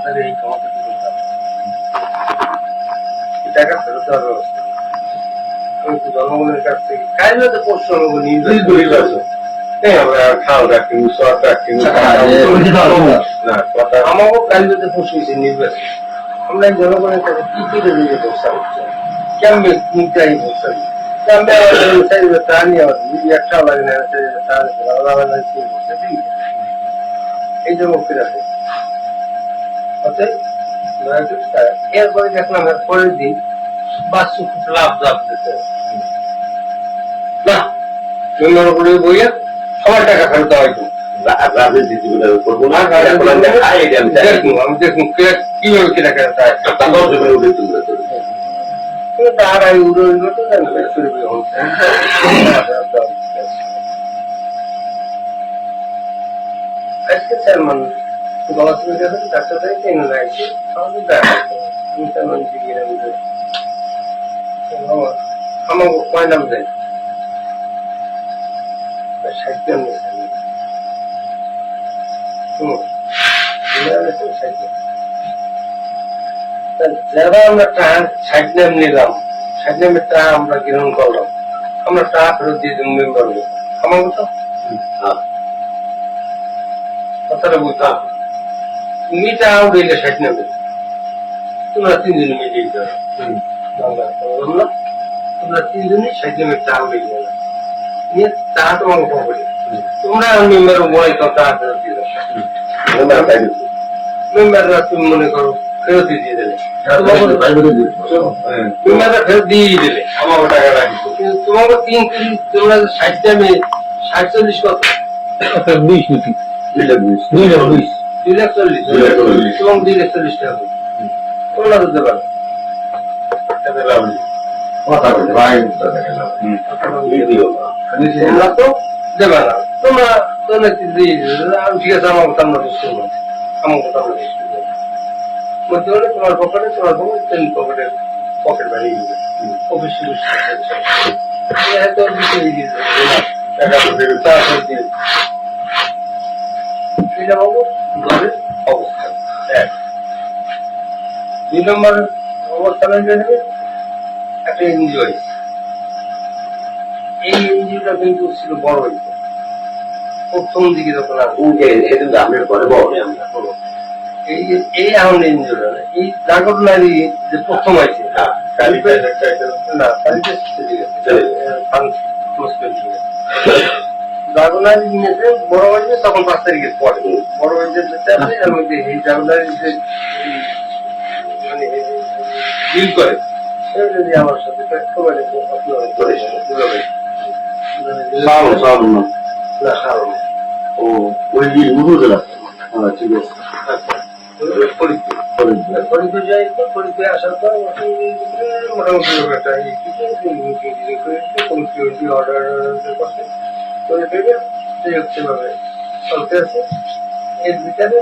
তাড়াতাড়ি এই ক্ষমতাটি করতে হবে, টাকা ফেরত দেওয়ার ব্যবস্থা। আমি তো জনগণের কাছ থেকে কাজে প্রশ্ন নেবো নির্বাচন। খাওয়া রাখি সব রাখি আমাকেও কাজে প্রশ্ন হয়েছে নির্বাচন। আমরা জনগণের কাছে কি কি দিতে ব্যবস্থা করছি, কেমন মুদ্রাই ব্যবস্থা দিই এই যে মুক্তি রাখে। এরপরে দেখলাম পরের দিন বাচ্চু খুব লাভ দিতে না বইয়া সবার টাকা ফেরত দেওয়া হয়তো আমি দেখুন কিভাবে কেনা তার আমি উড়ে তো আজকে স্যার মানুষ বাবা তুমি দেখেন ডাক্তার থেকে কেন লাগছে আমার কয় নাম দেয় 60 নাম যারা আমরা টাকা 60 নাম নিলাম, 60 নামের টাকা আমরা গ্রহণ করলাম, আমরা টাকা ফেরত দিয়ে দেবো মেম্বার আমার মতো কথাটা বলতাম। তুমি টাকা উঠে 60 নামে তোমরা 3 জন মিলে দিতে হবে, তোমরা 3 জনই 60 নামের টাকা উঠে গেল নিয়ে টাকা তোমাকে পকেটে, তোমরা মেম্বার বলাই তো টাকা ফেরত দিয়ে দাও। মেম্বাররা তুমি মনে করো ফেরত দিয়ে দিলে, মেম্বাররা ফেরত দিয়ে দিলে আমাকে টাকা রাখি, কিন্তু তোমাকে 3 কোটি তোমরা 60 নামে 60-40 কত 2,40,000 এবং 2,40,000 টাকা তোমরা দিতে পারো তোমরা তো দেবে না, তোমরা তো দিয়ে ঠিক আছে আমার কথা আমরা বুঝতে পারবো, আমার কথা আমরা বুঝতে পারবো বলতে হলে তোমার পকেটে তোমার পকেটের পকেট বাড়িয়ে দিবে অফিস টাকা এটা বাবু ঘরের অবস্থান। 2 নম্বর অবস্থানে একটা এনজিও আছে, এই এনজিওটা কিন্তু ছিল বড় হয়েছে প্রথম দিকে যখন এই এখন এনজিওটা এই জাগরনারী যে প্রথম আছে না জাগরনারী নিয়েছে বড় হয়েছে তখন 5 তারিখের পরে বড় হয়েছে এর মধ্যে এই জাগরনারী যে মানে ডিল করে যদি আমার সাথে আসার পর মোটামুটি অর্ডার করছে চলতে আছে। এর ভিতরে